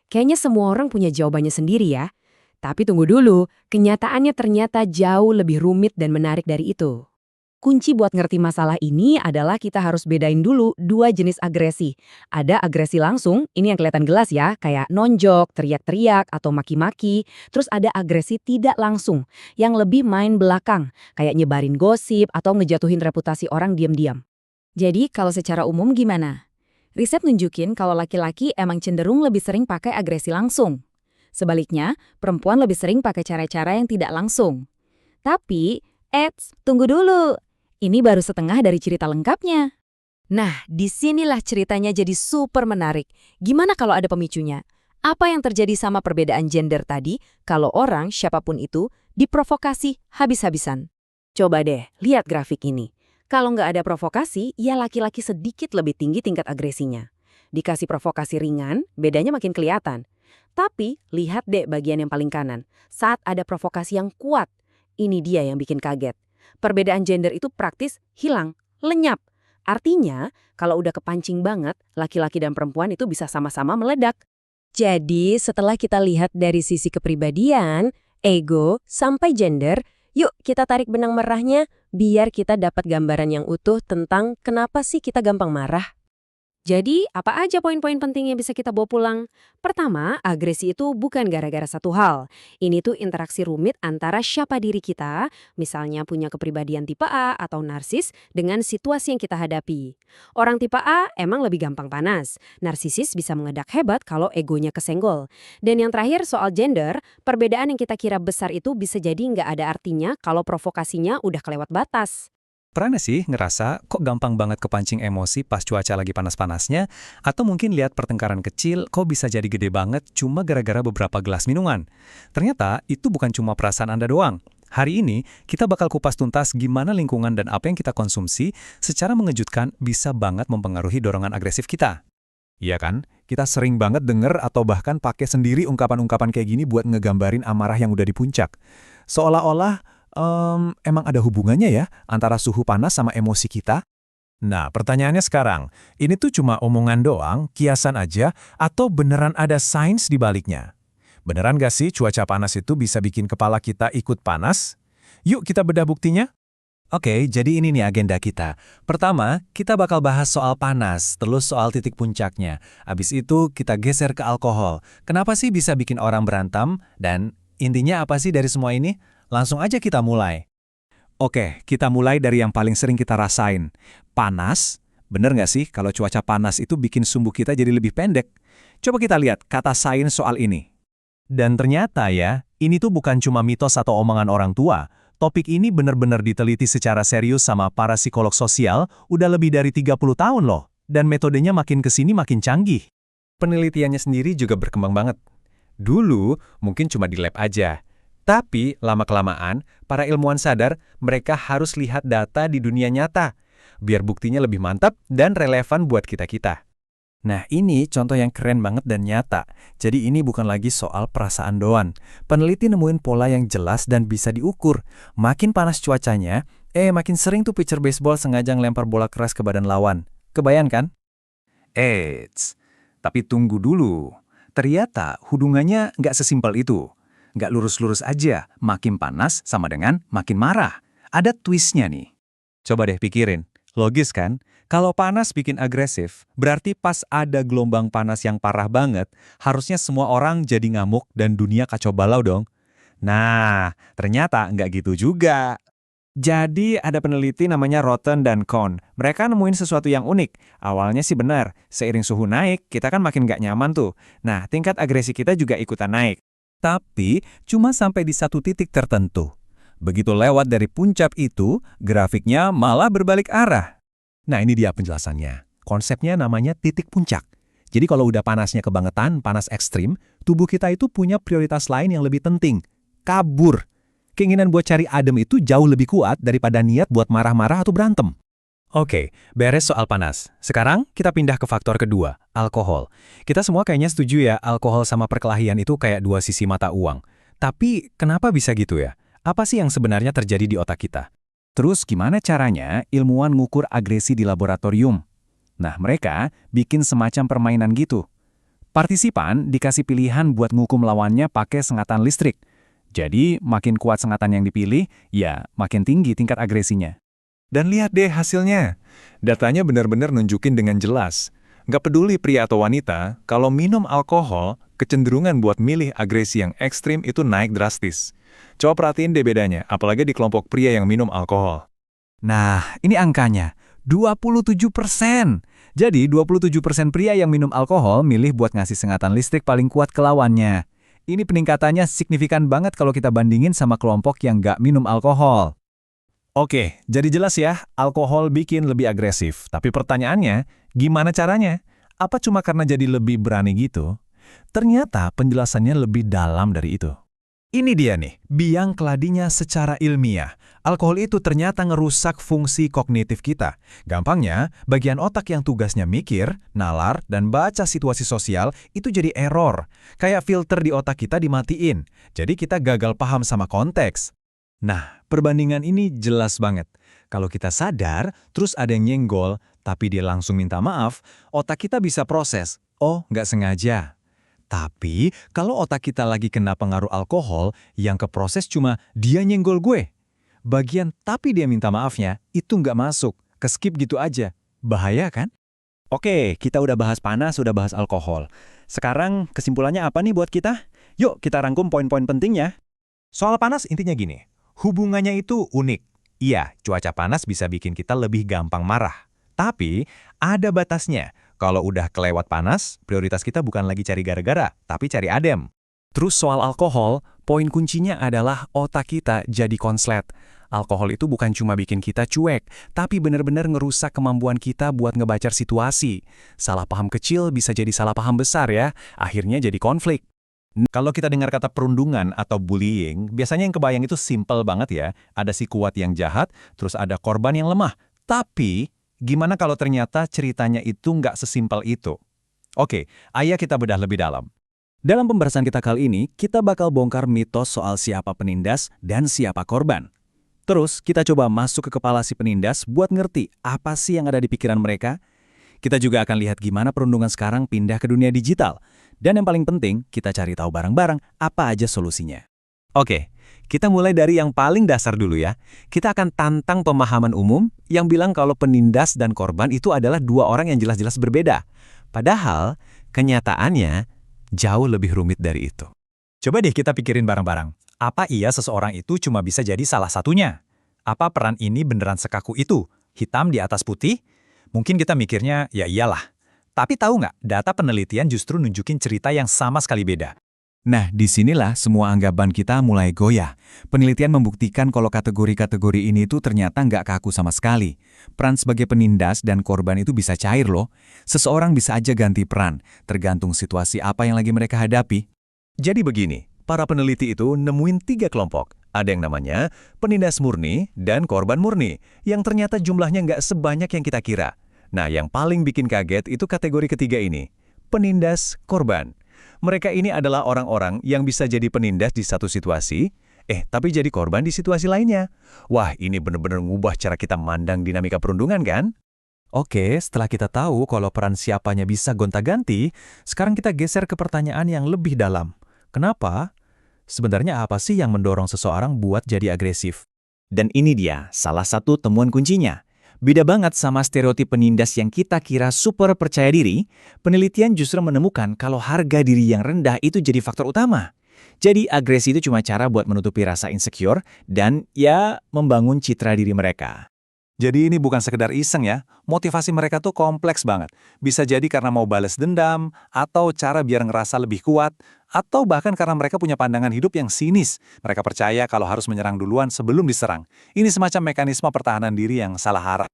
Kayaknya semua orang punya jawabannya sendiri ya. Tapi tunggu dulu, kenyataannya ternyata jauh lebih rumit dan menarik dari itu. Kunci buat ngerti masalah ini adalah kita harus bedain dulu dua jenis agresi. Ada agresi langsung, ini yang kelihatan jelas ya, kayak nonjok, teriak-teriak, atau maki-maki. Terus ada agresi tidak langsung, yang lebih main belakang, kayak nyebarin gosip atau ngejatuhin reputasi orang diam-diam. Jadi kalau secara umum gimana? Riset nunjukin kalau laki-laki emang cenderung lebih sering pakai agresi langsung. Sebaliknya, perempuan lebih sering pakai cara-cara yang tidak langsung. Tapi, tunggu dulu. Ini baru setengah dari cerita lengkapnya. Nah, disinilah ceritanya jadi super menarik. Gimana kalau ada pemicunya? Apa yang terjadi sama perbedaan gender tadi kalau orang, siapapun itu, diprovokasi habis-habisan? Coba deh, lihat grafik ini. Kalau nggak ada provokasi, ya laki-laki sedikit lebih tinggi tingkat agresinya. Dikasih provokasi ringan, bedanya makin kelihatan. Tapi, lihat deh bagian yang paling kanan. Saat ada provokasi yang kuat, ini dia yang bikin kaget. Perbedaan gender itu praktis hilang, lenyap. Artinya, kalau udah kepancing banget, laki-laki dan perempuan itu bisa sama-sama meledak. Jadi, setelah kita lihat dari sisi kepribadian, ego, sampai gender, yuk kita tarik benang merahnya biar kita dapat gambaran yang utuh tentang kenapa sih kita gampang marah. Jadi, apa aja poin-poin penting yang bisa kita bawa pulang? Pertama, agresi itu bukan gara-gara satu hal. Ini tuh interaksi rumit antara siapa diri kita, misalnya punya kepribadian tipe A atau narsis, dengan situasi yang kita hadapi. Orang tipe A emang lebih gampang panas. Narsisis bisa meledak hebat kalau egonya kesenggol. Dan yang terakhir soal gender, perbedaan yang kita kira besar itu bisa jadi nggak ada artinya kalau provokasinya udah kelewat batas. Pernah sih ngerasa kok gampang banget kepancing emosi pas cuaca lagi panas-panasnya, atau mungkin lihat pertengkaran kecil kok bisa jadi gede banget cuma gara-gara beberapa gelas minuman. Ternyata itu bukan cuma perasaan Anda doang. Hari ini kita bakal kupas tuntas gimana lingkungan dan apa yang kita konsumsi secara mengejutkan bisa banget mempengaruhi dorongan agresif kita. Iya kan? Kita sering banget denger atau bahkan pakai sendiri ungkapan-ungkapan kayak gini buat ngegambarin amarah yang udah di puncak. Seolah-olah emang ada hubungannya ya antara suhu panas sama emosi kita? Nah, pertanyaannya sekarang, ini tuh cuma omongan doang, kiasan aja, atau beneran ada sains di baliknya? Beneran gak sih cuaca panas itu bisa bikin kepala kita ikut panas? Yuk kita bedah buktinya. Oke, jadi ini nih agenda kita. Pertama, kita bakal bahas soal panas, terus soal titik puncaknya. Abis itu kita geser ke alkohol. Kenapa sih bisa bikin orang berantem? Dan intinya apa sih dari semua ini? Langsung aja kita mulai. Oke, kita mulai dari yang paling sering kita rasain. Panas. Bener nggak sih kalau cuaca panas itu bikin sumbu kita jadi lebih pendek? Coba kita lihat kata sains soal ini. Dan ternyata ya, ini tuh bukan cuma mitos atau omongan orang tua. Topik ini benar-benar diteliti secara serius sama para psikolog sosial udah lebih dari 30 tahun loh. Dan metodenya makin kesini makin canggih. Penelitiannya sendiri juga berkembang banget. Dulu mungkin cuma di lab aja. Tapi, lama-kelamaan, para ilmuwan sadar mereka harus lihat data di dunia nyata, biar buktinya lebih mantap dan relevan buat kita-kita. Nah, ini contoh yang keren banget dan nyata. Jadi ini bukan lagi soal perasaan doang. Peneliti nemuin pola yang jelas dan bisa diukur. Makin panas cuacanya, makin sering tuh pitcher baseball sengaja ngelempar bola keras ke badan lawan. Kebayang kan? Eits, tapi tunggu dulu. Ternyata hubungannya nggak sesimpel itu. Nggak lurus-lurus aja, makin panas sama dengan makin marah. Ada twistnya nih. Coba deh pikirin, logis kan? Kalau panas bikin agresif, berarti pas ada gelombang panas yang parah banget, harusnya semua orang jadi ngamuk dan dunia kacau balau dong. Nah, ternyata nggak gitu juga. Jadi ada peneliti namanya Rotten dan Cohn. Mereka nemuin sesuatu yang unik. Awalnya sih benar, seiring suhu naik, kita kan makin nggak nyaman tuh. Nah, tingkat agresi kita juga ikutan naik. Tapi cuma sampai di satu titik tertentu. Begitu lewat dari puncak itu, grafiknya malah berbalik arah. Nah ini dia penjelasannya. Konsepnya namanya titik puncak. Jadi kalau udah panasnya kebangetan, panas ekstrim, tubuh kita itu punya prioritas lain yang lebih penting. Kabur. Keinginan buat cari adem itu jauh lebih kuat daripada niat buat marah-marah atau berantem. Oke, beres soal panas. Sekarang kita pindah ke faktor kedua, alkohol. Kita semua kayaknya setuju ya, alkohol sama perkelahian itu kayak dua sisi mata uang. Tapi kenapa bisa gitu ya? Apa sih yang sebenarnya terjadi di otak kita? Terus gimana caranya ilmuwan ngukur agresi di laboratorium? Nah, mereka bikin semacam permainan gitu. Partisipan dikasih pilihan buat ngukum lawannya pakai sengatan listrik. Jadi, makin kuat sengatan yang dipilih, ya makin tinggi tingkat agresinya. Dan lihat deh hasilnya. Datanya benar-benar nunjukin dengan jelas. Nggak peduli pria atau wanita, kalau minum alkohol, kecenderungan buat milih agresi yang ekstrim itu naik drastis. Coba perhatiin deh bedanya, apalagi di kelompok pria yang minum alkohol. Nah, ini angkanya. 27%. Jadi, 27% pria yang minum alkohol milih buat ngasih sengatan listrik paling kuat ke lawannya. Ini peningkatannya signifikan banget kalau kita bandingin sama kelompok yang nggak minum alkohol. Oke, jadi jelas ya, alkohol bikin lebih agresif. Tapi pertanyaannya, gimana caranya? Apa cuma karena jadi lebih berani gitu? Ternyata penjelasannya lebih dalam dari itu. Ini dia nih, biang keladinya secara ilmiah. Alkohol itu ternyata ngerusak fungsi kognitif kita. Gampangnya, bagian otak yang tugasnya mikir, nalar, dan baca situasi sosial itu jadi error. Kayak filter di otak kita dimatiin. Jadi kita gagal paham sama konteks. Nah, perbandingan ini jelas banget. Kalau kita sadar, terus ada yang nyenggol, tapi dia langsung minta maaf, otak kita bisa proses. Oh, nggak sengaja. Tapi, kalau otak kita lagi kena pengaruh alkohol, yang keproses cuma dia nyenggol gue. Bagian tapi dia minta maafnya, itu nggak masuk. Keskip gitu aja. Bahaya kan? Oke, kita udah bahas panas, udah bahas alkohol. Sekarang kesimpulannya apa nih buat kita? Yuk, kita rangkum poin-poin pentingnya. Soal panas intinya gini. Hubungannya itu unik. Iya, cuaca panas bisa bikin kita lebih gampang marah. Tapi, ada batasnya. Kalau udah kelewat panas, prioritas kita bukan lagi cari gara-gara, tapi cari adem. Terus soal alkohol, poin kuncinya adalah otak kita jadi konslet. Alkohol itu bukan cuma bikin kita cuek, tapi benar-benar ngerusak kemampuan kita buat ngebaca situasi. Salah paham kecil bisa jadi salah paham besar ya, akhirnya jadi konflik. Kalau kita dengar kata perundungan atau bullying, biasanya yang kebayang itu simple banget ya. Ada si kuat yang jahat, terus ada korban yang lemah. Tapi, gimana kalau ternyata ceritanya itu nggak sesimpel itu? Oke, ayo kita bedah lebih dalam. Dalam pembahasan kita kali ini, kita bakal bongkar mitos soal siapa penindas dan siapa korban. Terus, kita coba masuk ke kepala si penindas buat ngerti apa sih yang ada di pikiran mereka. Kita juga akan lihat gimana perundungan sekarang pindah ke dunia digital. Dan yang paling penting, kita cari tahu bareng-bareng apa aja solusinya. Oke, kita mulai dari yang paling dasar dulu ya. Kita akan tantang pemahaman umum yang bilang kalau penindas dan korban itu adalah dua orang yang jelas-jelas berbeda. Padahal, kenyataannya jauh lebih rumit dari itu. Coba deh kita pikirin bareng-barang. Apa iya seseorang itu cuma bisa jadi salah satunya? Apa peran ini beneran sekaku itu? Hitam di atas putih? Mungkin kita mikirnya, ya iyalah. Tapi tahu nggak, data penelitian justru nunjukin cerita yang sama sekali beda. Nah, disinilah semua anggapan kita mulai goyah. Penelitian membuktikan kalau kategori-kategori ini tuh ternyata nggak kaku sama sekali. Peran sebagai penindas dan korban itu bisa cair loh. Seseorang bisa aja ganti peran, tergantung situasi apa yang lagi mereka hadapi. Jadi begini, para peneliti itu nemuin 3 kelompok. Ada yang namanya penindas murni dan korban murni, yang ternyata jumlahnya nggak sebanyak yang kita kira. Nah, yang paling bikin kaget itu kategori ketiga ini, penindas korban. Mereka ini adalah orang-orang yang bisa jadi penindas di satu situasi, tapi jadi korban di situasi lainnya. Wah, ini bener-bener ngubah cara kita mandang dinamika perundungan kan? Oke, setelah kita tahu kalau peran siapanya bisa gonta-ganti, sekarang kita geser ke pertanyaan yang lebih dalam. Kenapa? Sebenarnya apa sih yang mendorong seseorang buat jadi agresif? Dan ini dia salah satu temuan kuncinya. Beda banget sama stereotip penindas yang kita kira super percaya diri, penelitian justru menemukan kalau harga diri yang rendah itu jadi faktor utama. Jadi agresi itu cuma cara buat menutupi rasa insecure dan ya membangun citra diri mereka. Jadi ini bukan sekedar iseng ya, motivasi mereka tuh kompleks banget. Bisa jadi karena mau balas dendam, atau cara biar ngerasa lebih kuat, atau bahkan karena mereka punya pandangan hidup yang sinis. Mereka percaya kalau harus menyerang duluan sebelum diserang. Ini semacam mekanisme pertahanan diri yang salah arah.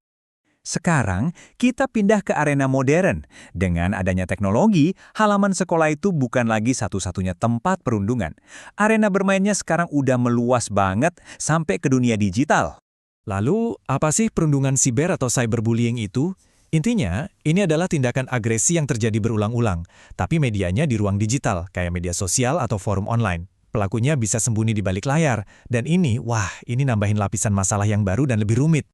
Sekarang, kita pindah ke arena modern. Dengan adanya teknologi, halaman sekolah itu bukan lagi satu-satunya tempat perundungan. Arena bermainnya sekarang udah meluas banget sampai ke dunia digital. Lalu, apa sih perundungan siber atau cyberbullying itu? Intinya, ini adalah tindakan agresi yang terjadi berulang-ulang, tapi medianya di ruang digital, kayak media sosial atau forum online. Pelakunya bisa sembunyi di balik layar, dan ini nambahin lapisan masalah yang baru dan lebih rumit.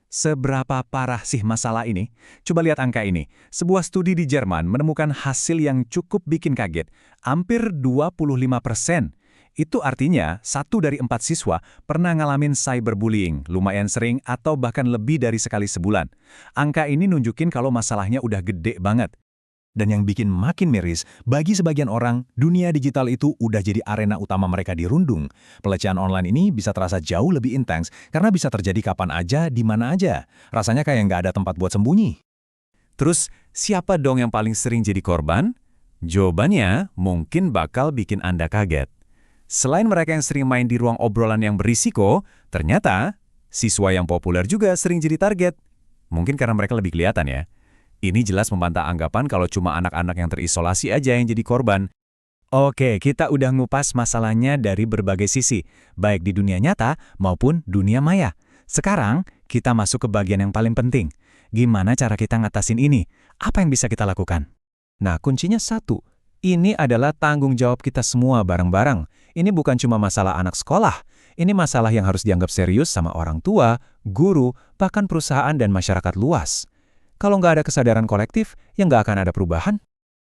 Seberapa parah sih masalah ini? Coba lihat angka ini. Sebuah studi di Jerman menemukan hasil yang cukup bikin kaget. Hampir 25%. Itu artinya 1 dari 4 siswa pernah ngalamin cyberbullying, lumayan sering atau bahkan lebih dari sekali sebulan. Angka ini nunjukin kalau masalahnya udah gede banget. Dan yang bikin makin miris, bagi sebagian orang, dunia digital itu udah jadi arena utama mereka dirundung. Pelecehan online ini bisa terasa jauh lebih intens karena bisa terjadi kapan aja, di mana aja. Rasanya kayak nggak ada tempat buat sembunyi. Terus, siapa dong yang paling sering jadi korban? Jawabannya mungkin bakal bikin Anda kaget. Selain mereka yang sering main di ruang obrolan yang berisiko, ternyata siswa yang populer juga sering jadi target. Mungkin karena mereka lebih kelihatan ya. Ini jelas membantah anggapan kalau cuma anak-anak yang terisolasi aja yang jadi korban. Oke, kita udah ngupas masalahnya dari berbagai sisi, baik di dunia nyata maupun dunia maya. Sekarang, kita masuk ke bagian yang paling penting. Gimana cara kita ngatasin ini? Apa yang bisa kita lakukan? Nah, kuncinya satu. Ini adalah tanggung jawab kita semua bareng-bareng. Ini bukan cuma masalah anak sekolah. Ini masalah yang harus dianggap serius sama orang tua, guru, bahkan perusahaan dan masyarakat luas. Kalau nggak ada kesadaran kolektif, ya nggak akan ada perubahan.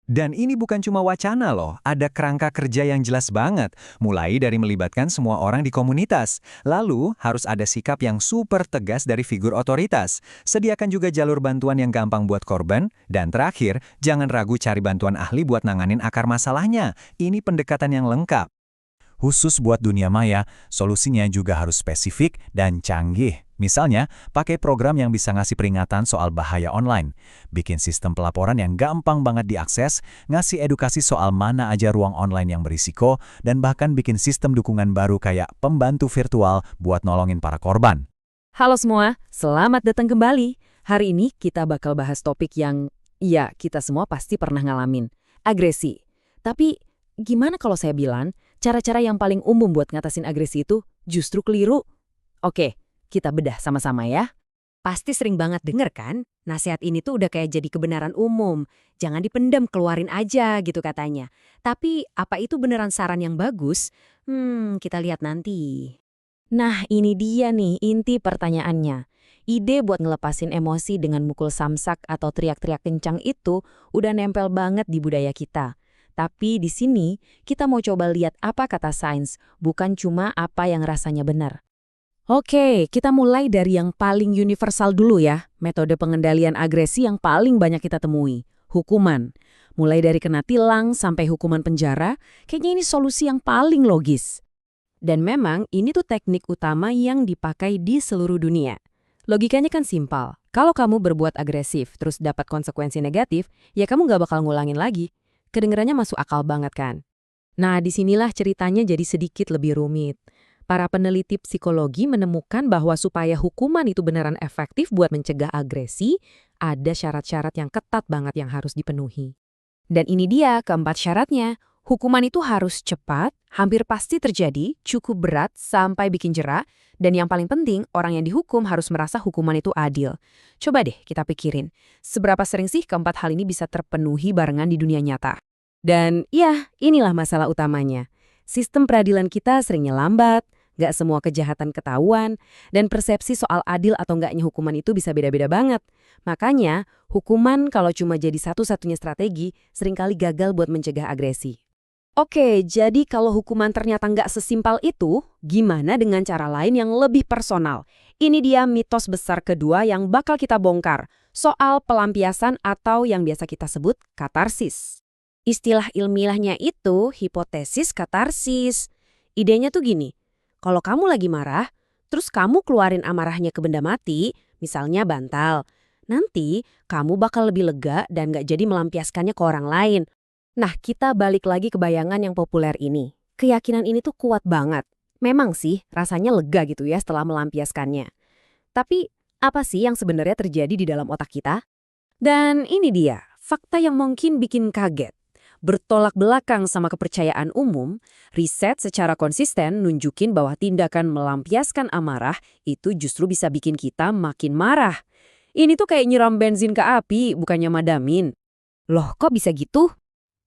Dan ini bukan cuma wacana loh, ada kerangka kerja yang jelas banget, mulai dari melibatkan semua orang di komunitas. Lalu, harus ada sikap yang super tegas dari figur otoritas. Sediakan juga jalur bantuan yang gampang buat korban. Dan terakhir, jangan ragu cari bantuan ahli buat nanganin akar masalahnya. Ini pendekatan yang lengkap. Khusus buat dunia maya, solusinya juga harus spesifik dan canggih. Misalnya, pakai program yang bisa ngasih peringatan soal bahaya online, bikin sistem pelaporan yang gampang banget diakses, ngasih edukasi soal mana aja ruang online yang berisiko, dan bahkan bikin sistem dukungan baru kayak pembantu virtual buat nolongin para korban. Halo semua, selamat datang kembali. Hari ini kita bakal bahas topik yang, ya, kita semua pasti pernah ngalamin. Agresi. Tapi, gimana kalau saya bilang, cara-cara yang paling umum buat ngatasin agresi itu justru keliru? Oke, kita bedah sama-sama ya. Pasti sering banget denger kan, nasihat ini tuh udah kayak jadi kebenaran umum. Jangan dipendam, keluarin aja gitu katanya. Tapi, apa itu beneran saran yang bagus? Kita lihat nanti. Nah, ini dia nih inti pertanyaannya. Ide buat ngelepasin emosi dengan mukul samsak atau teriak-teriak kencang itu udah nempel banget di budaya kita. Tapi di sini kita mau coba lihat apa kata sains, bukan cuma apa yang rasanya benar. Oke, kita mulai dari yang paling universal dulu ya. Metode pengendalian agresi yang paling banyak kita temui. Hukuman. Mulai dari kena tilang sampai hukuman penjara, kayaknya ini solusi yang paling logis. Dan memang ini tuh teknik utama yang dipakai di seluruh dunia. Logikanya kan simpel. Kalau kamu berbuat agresif terus dapat konsekuensi negatif, ya kamu nggak bakal ngulangin lagi. Kedengerannya masuk akal banget kan? Nah, disinilah ceritanya jadi sedikit lebih rumit. Para peneliti psikologi menemukan bahwa supaya hukuman itu beneran efektif buat mencegah agresi, ada syarat-syarat yang ketat banget yang harus dipenuhi. Dan ini dia keempat syaratnya. Hukuman itu harus cepat, hampir pasti terjadi, cukup berat, sampai bikin jera, dan yang paling penting, orang yang dihukum harus merasa hukuman itu adil. Coba deh kita pikirin, seberapa sering sih keempat hal ini bisa terpenuhi barengan di dunia nyata? Dan ya, inilah masalah utamanya. Sistem peradilan kita seringnya lambat, nggak semua kejahatan ketahuan, dan persepsi soal adil atau nggaknya hukuman itu bisa beda-beda banget. Makanya, hukuman kalau cuma jadi satu-satunya strategi, seringkali gagal buat mencegah agresi. Oke, jadi kalau hukuman ternyata nggak sesimpel itu, gimana dengan cara lain yang lebih personal? Ini dia mitos besar kedua yang bakal kita bongkar, soal pelampiasan atau yang biasa kita sebut katarsis. Istilah ilmiahnya itu hipotesis katarsis. Idenya tuh gini, kalau kamu lagi marah, terus kamu keluarin amarahnya ke benda mati, misalnya bantal, nanti kamu bakal lebih lega dan nggak jadi melampiaskannya ke orang lain. Nah, kita balik lagi ke bayangan yang populer ini. Keyakinan ini tuh kuat banget. Memang sih, rasanya lega gitu ya setelah melampiaskannya. Tapi, apa sih yang sebenarnya terjadi di dalam otak kita? Dan ini dia, fakta yang mungkin bikin kaget. Bertolak belakang sama kepercayaan umum, riset secara konsisten nunjukin bahwa tindakan melampiaskan amarah itu justru bisa bikin kita makin marah. Ini tuh kayak nyiram bensin ke api, bukannya madamin. Loh, kok bisa gitu?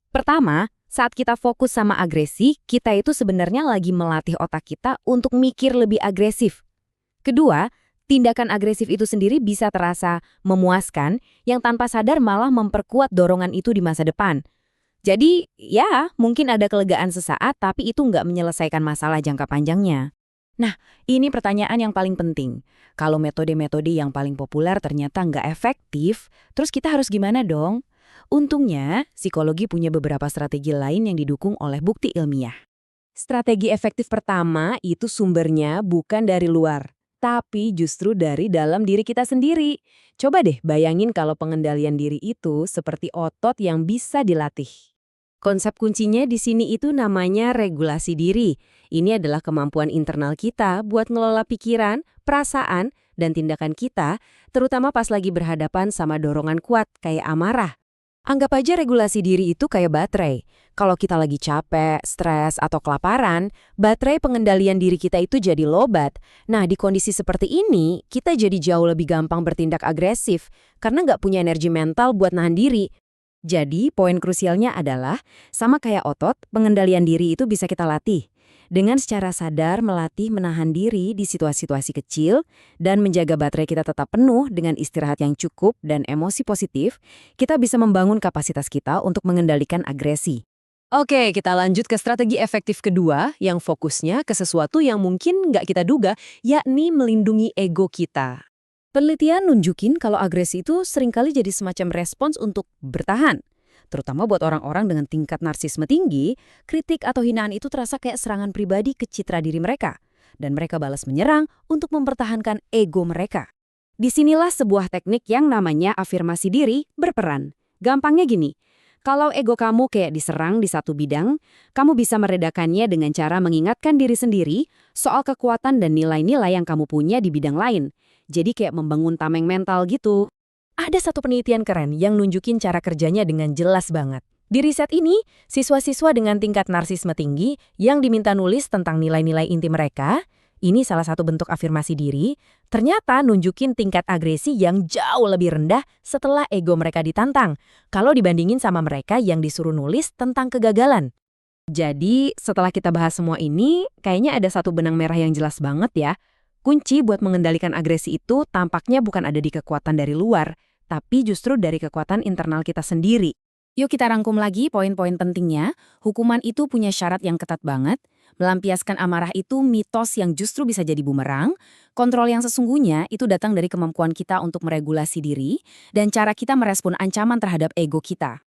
Pertama, saat kita fokus sama agresi, kita itu sebenarnya lagi melatih otak kita untuk mikir lebih agresif. Kedua, tindakan agresif itu sendiri bisa terasa memuaskan, yang tanpa sadar malah memperkuat dorongan itu di masa depan. Jadi, ya, mungkin ada kelegaan sesaat, tapi itu nggak menyelesaikan masalah jangka panjangnya. Nah, ini pertanyaan yang paling penting. Kalau metode-metode yang paling populer ternyata nggak efektif, terus kita harus gimana dong? Untungnya, psikologi punya beberapa strategi lain yang didukung oleh bukti ilmiah. Strategi efektif pertama itu sumbernya bukan dari luar, tapi justru dari dalam diri kita sendiri. Coba deh bayangin kalau pengendalian diri itu seperti otot yang bisa dilatih. Konsep kuncinya di sini itu namanya regulasi diri. Ini adalah kemampuan internal kita buat ngelola pikiran, perasaan, dan tindakan kita, terutama pas lagi berhadapan sama dorongan kuat kayak amarah. Anggap aja regulasi diri itu kayak baterai. Kalau kita lagi capek, stres, atau kelaparan, baterai pengendalian diri kita itu jadi lobat. Nah, di kondisi seperti ini, kita jadi jauh lebih gampang bertindak agresif karena nggak punya energi mental buat nahan diri. Jadi, poin krusialnya adalah, sama kayak otot, pengendalian diri itu bisa kita latih. Dengan secara sadar melatih menahan diri di situasi-situasi kecil dan menjaga baterai kita tetap penuh dengan istirahat yang cukup dan emosi positif, kita bisa membangun kapasitas kita untuk mengendalikan agresi. Oke, kita lanjut ke strategi efektif kedua yang fokusnya ke sesuatu yang mungkin nggak kita duga, yakni melindungi ego kita. Penelitian nunjukin kalau agresi itu seringkali jadi semacam respons untuk bertahan. Terutama buat orang-orang dengan tingkat narsisme tinggi, kritik atau hinaan itu terasa kayak serangan pribadi ke citra diri mereka. dan mereka balas menyerang untuk mempertahankan ego mereka. Disinilah sebuah teknik yang namanya afirmasi diri berperan. Gampangnya gini, kalau ego kamu kayak diserang di satu bidang, kamu bisa meredakannya dengan cara mengingatkan diri sendiri soal kekuatan dan nilai-nilai yang kamu punya di bidang lain. Jadi kayak membangun tameng mental gitu. Ada satu penelitian keren yang nunjukin cara kerjanya dengan jelas banget. Di riset ini, siswa-siswa dengan tingkat narsisme tinggi yang diminta nulis tentang nilai-nilai inti mereka, ini salah satu bentuk afirmasi diri, ternyata nunjukin tingkat agresi yang jauh lebih rendah setelah ego mereka ditantang, kalau dibandingin sama mereka yang disuruh nulis tentang kegagalan. Jadi, setelah kita bahas semua ini, kayaknya ada satu benang merah yang jelas banget ya. Kunci buat mengendalikan agresi itu tampaknya bukan ada di kekuatan dari luar, tapi justru dari kekuatan internal kita sendiri. Yuk kita rangkum lagi poin-poin pentingnya. Hukuman itu punya syarat yang ketat banget. Melampiaskan amarah itu mitos yang justru bisa jadi bumerang. Kontrol yang sesungguhnya itu datang dari kemampuan kita untuk meregulasi diri dan cara kita merespon ancaman terhadap ego kita.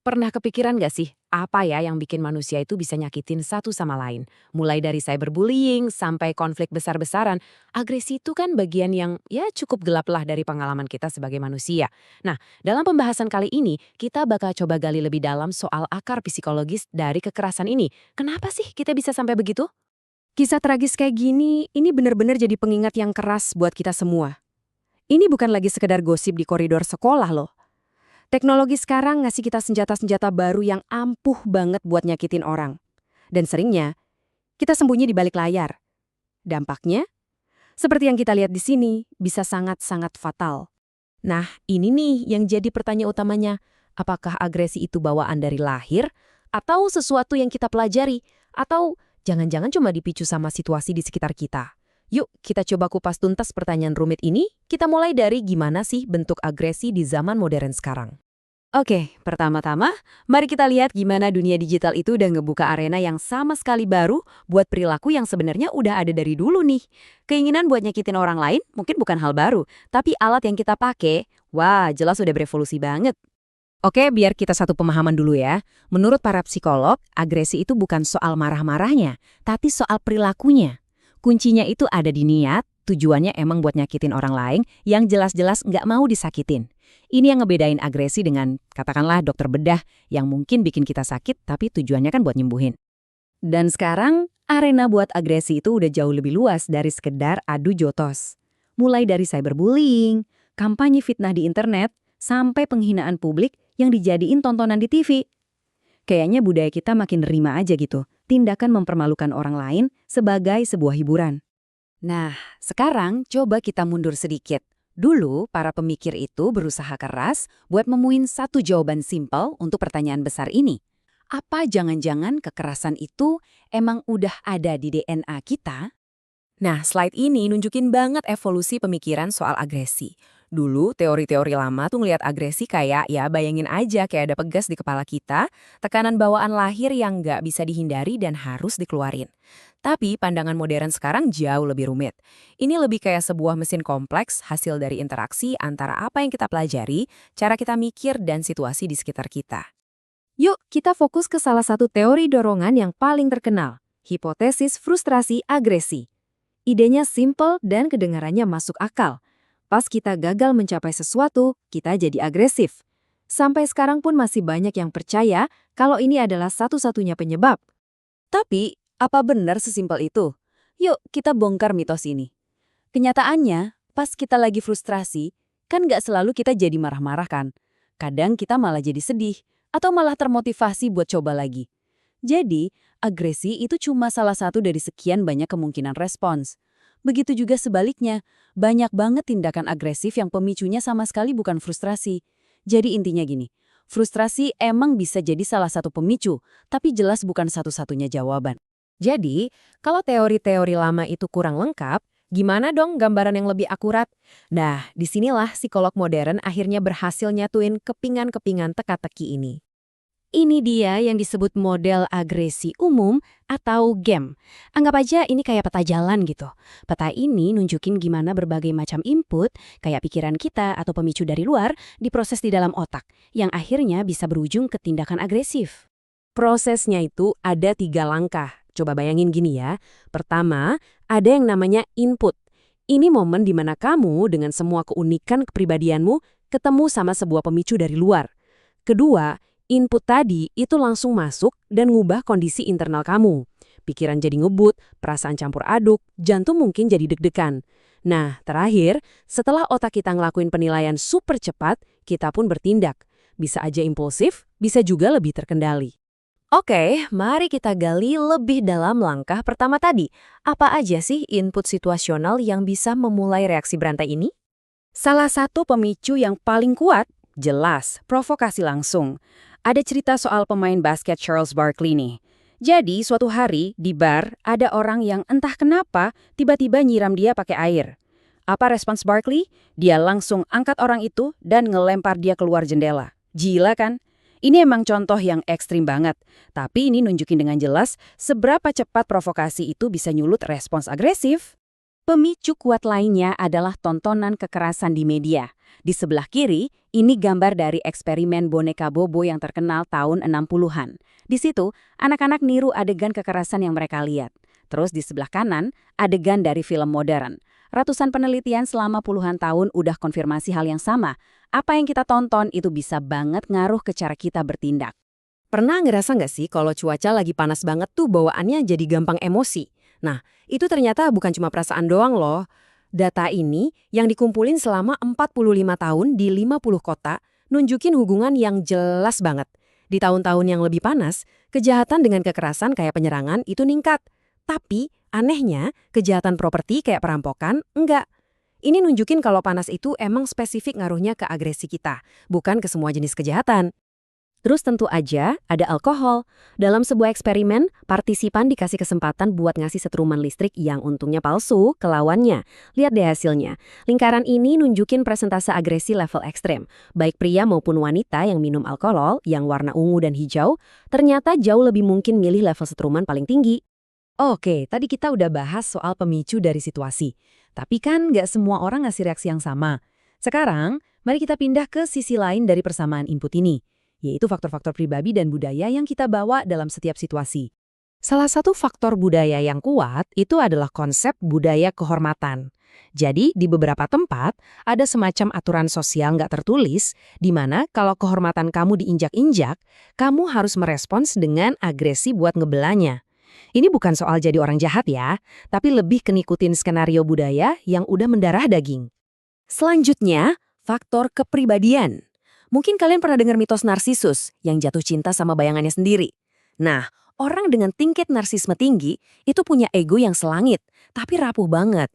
Pernah kepikiran gak sih, apa ya yang bikin manusia itu bisa nyakitin satu sama lain? Mulai dari cyberbullying sampai konflik besar-besaran, agresi itu kan bagian yang ya cukup gelap lah dari pengalaman kita sebagai manusia. Nah, dalam pembahasan kali ini, kita bakal coba gali lebih dalam soal akar psikologis dari kekerasan ini. Kenapa sih kita bisa sampai begitu? Kisah tragis kayak gini, ini benar-benar jadi pengingat yang keras buat kita semua. Ini bukan lagi sekedar gosip di koridor sekolah loh. Teknologi sekarang ngasih kita senjata-senjata baru yang ampuh banget buat nyakitin orang. Dan seringnya, kita sembunyi di balik layar. Dampaknya, seperti yang kita lihat di sini, bisa sangat-sangat fatal. Nah, ini nih yang jadi pertanyaan utamanya. Apakah agresi itu bawaan dari lahir? Atau sesuatu yang kita pelajari? Atau jangan-jangan cuma dipicu sama situasi di sekitar kita? Yuk, kita coba kupas tuntas pertanyaan rumit ini. Kita mulai dari gimana sih bentuk agresi di zaman modern sekarang. Oke, pertama-tama, mari kita lihat gimana dunia digital itu udah ngebuka arena yang sama sekali baru buat perilaku yang sebenarnya udah ada dari dulu nih. Keinginan buat nyakitin orang lain mungkin bukan hal baru, tapi alat yang kita pakai, wah jelas udah berevolusi banget. Oke, biar kita satu pemahaman dulu ya. Menurut para psikolog, agresi itu bukan soal marah-marahnya, tapi soal perilakunya. Kuncinya itu ada di niat, tujuannya emang buat nyakitin orang lain yang jelas-jelas nggak mau disakitin. Ini yang ngebedain agresi dengan, katakanlah dokter bedah, yang mungkin bikin kita sakit tapi tujuannya kan buat nyembuhin. Dan sekarang, arena buat agresi itu udah jauh lebih luas dari sekedar adu jotos. Mulai dari cyberbullying, kampanye fitnah di internet, sampai penghinaan publik yang dijadiin tontonan di TV. Kayaknya budaya kita makin nerima aja gitu, tindakan mempermalukan orang lain sebagai sebuah hiburan. Nah, sekarang coba kita mundur sedikit. Dulu, para pemikir itu berusaha keras buat nemuin satu jawaban simpel untuk pertanyaan besar ini. Apa jangan-jangan kekerasan itu emang udah ada di DNA kita? Nah, slide ini nunjukin banget evolusi pemikiran soal agresi. Dulu, teori-teori lama tuh ngeliat agresi kayak, ya bayangin aja kayak ada pegas di kepala kita, tekanan bawaan lahir yang nggak bisa dihindari dan harus dikeluarin. Tapi pandangan modern sekarang jauh lebih rumit. Ini lebih kayak sebuah mesin kompleks hasil dari interaksi antara apa yang kita pelajari, cara kita mikir, dan situasi di sekitar kita. Yuk, kita fokus ke salah satu teori dorongan yang paling terkenal, hipotesis frustrasi agresi. Idenya simple dan kedengarannya masuk akal. Pas kita gagal mencapai sesuatu, kita jadi agresif. Sampai sekarang pun masih banyak yang percaya kalau ini adalah satu-satunya penyebab. Tapi, apa benar sesimpel itu? Yuk, kita bongkar mitos ini. Kenyataannya, pas kita lagi frustrasi, kan nggak selalu kita jadi marah-marah kan? Kadang kita malah jadi sedih, atau malah termotivasi buat coba lagi. Jadi, agresi itu cuma salah satu dari sekian banyak kemungkinan respons. Begitu juga sebaliknya, banyak banget tindakan agresif yang pemicunya sama sekali bukan frustrasi. Jadi intinya gini, frustrasi emang bisa jadi salah satu pemicu, tapi jelas bukan satu-satunya jawaban. Jadi, kalau teori-teori lama itu kurang lengkap, gimana dong gambaran yang lebih akurat? Nah, disinilah psikolog modern akhirnya berhasil nyatuin kepingan-kepingan teka-teki ini. Ini dia yang disebut model agresi umum atau GAM. Anggap aja ini kayak peta jalan gitu. Peta ini nunjukin gimana berbagai macam input, kayak pikiran kita atau pemicu dari luar, diproses di dalam otak, yang akhirnya bisa berujung ke tindakan agresif. Prosesnya itu ada 3 langkah. Coba bayangin gini ya. Pertama, ada yang namanya input. Ini momen di mana kamu dengan semua keunikan kepribadianmu ketemu sama sebuah pemicu dari luar. Kedua, input tadi itu langsung masuk dan ngubah kondisi internal kamu. Pikiran jadi ngebut, perasaan campur aduk, jantung mungkin jadi deg-degan. Nah, terakhir, setelah otak kita ngelakuin penilaian super cepat, kita pun bertindak. Bisa aja impulsif, bisa juga lebih terkendali. Oke, mari kita gali lebih dalam langkah pertama tadi. Apa aja sih input situasional yang bisa memulai reaksi berantai ini? Salah satu pemicu yang paling kuat, jelas, provokasi langsung. Ada cerita soal pemain basket Charles Barkley nih. Jadi, suatu hari di bar, ada orang yang entah kenapa tiba-tiba nyiram dia pakai air. Apa respons Barkley? Dia langsung angkat orang itu dan ngelempar dia keluar jendela. Gila kan? Ini emang contoh yang ekstrim banget, tapi ini nunjukin dengan jelas seberapa cepat provokasi itu bisa nyulut respons agresif. Pemicu kuat lainnya adalah tontonan kekerasan di media. Di sebelah kiri, ini gambar dari eksperimen boneka Bobo yang terkenal tahun 60-an. Di situ, anak-anak niru adegan kekerasan yang mereka lihat. Terus di sebelah kanan, adegan dari film modern. Ratusan penelitian selama puluhan tahun udah konfirmasi hal yang sama. Apa yang kita tonton itu bisa banget ngaruh ke cara kita bertindak. Pernah ngerasa nggak sih kalau cuaca lagi panas banget tuh bawaannya jadi gampang emosi? Nah, itu ternyata bukan cuma perasaan doang loh. Data ini yang dikumpulin selama 45 tahun di 50 kota nunjukin hubungan yang jelas banget. Di tahun-tahun yang lebih panas, kejahatan dengan kekerasan kayak penyerangan itu ningkat. Tapi, anehnya, kejahatan properti kayak perampokan enggak. Ini nunjukin kalau panas itu emang spesifik ngaruhnya ke agresi kita, bukan ke semua jenis kejahatan. Terus tentu aja ada alkohol. Dalam sebuah eksperimen, partisipan dikasih kesempatan buat ngasih setruman listrik yang untungnya palsu ke lawannya. Lihat deh hasilnya. Lingkaran ini nunjukin presentase agresi level ekstrem. Baik pria maupun wanita yang minum alkohol, yang warna ungu dan hijau, ternyata jauh lebih mungkin milih level setruman paling tinggi. Oke, tadi kita udah bahas soal pemicu dari situasi. Tapi kan nggak semua orang ngasih reaksi yang sama. Sekarang, mari kita pindah ke sisi lain dari persamaan input ini, yaitu faktor-faktor pribadi dan budaya yang kita bawa dalam setiap situasi. Salah satu faktor budaya yang kuat itu adalah konsep budaya kehormatan. Jadi, di beberapa tempat, ada semacam aturan sosial nggak tertulis, di mana kalau kehormatan kamu diinjak-injak, kamu harus merespons dengan agresi buat ngebelanya. Ini bukan soal jadi orang jahat ya, tapi lebih ke ngikutin skenario budaya yang udah mendarah daging. Selanjutnya, faktor kepribadian. Mungkin kalian pernah dengar mitos narsisus yang jatuh cinta sama bayangannya sendiri. Nah, orang dengan tingkat narsisme tinggi itu punya ego yang selangit, tapi rapuh banget.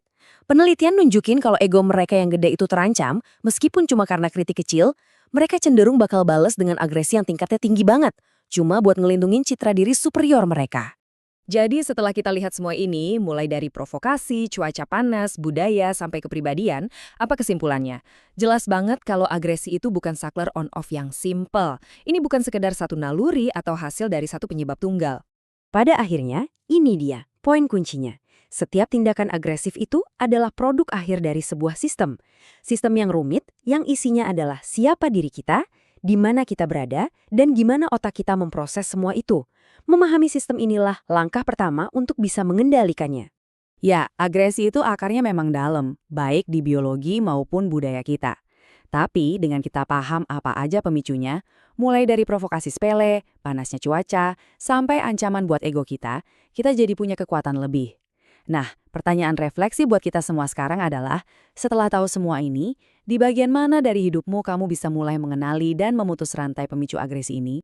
Penelitian nunjukin kalau ego mereka yang gede itu terancam, meskipun cuma karena kritik kecil, mereka cenderung bakal bales dengan agresi yang tingkatnya tinggi banget, cuma buat ngelindungin citra diri superior mereka. Jadi setelah kita lihat semua ini, mulai dari provokasi, cuaca panas, budaya, sampai kepribadian, apa kesimpulannya? Jelas banget kalau agresi itu bukan saklar on-off yang simple. Ini bukan sekedar satu naluri atau hasil dari satu penyebab tunggal. Pada akhirnya, ini dia, poin kuncinya. Setiap tindakan agresif itu adalah produk akhir dari sebuah sistem. Sistem yang rumit, yang isinya adalah siapa diri kita, di mana kita berada, dan gimana otak kita memproses semua itu. Memahami sistem inilah langkah pertama untuk bisa mengendalikannya. Ya, agresi itu akarnya memang dalam, baik di biologi maupun budaya kita. Tapi dengan kita paham apa aja pemicunya, mulai dari provokasi sepele, panasnya cuaca, sampai ancaman buat ego kita jadi punya kekuatan lebih. Nah, pertanyaan refleksi buat kita semua sekarang adalah, setelah tahu semua ini, di bagian mana dari hidupmu kamu bisa mulai mengenali dan memutus rantai pemicu agresi ini?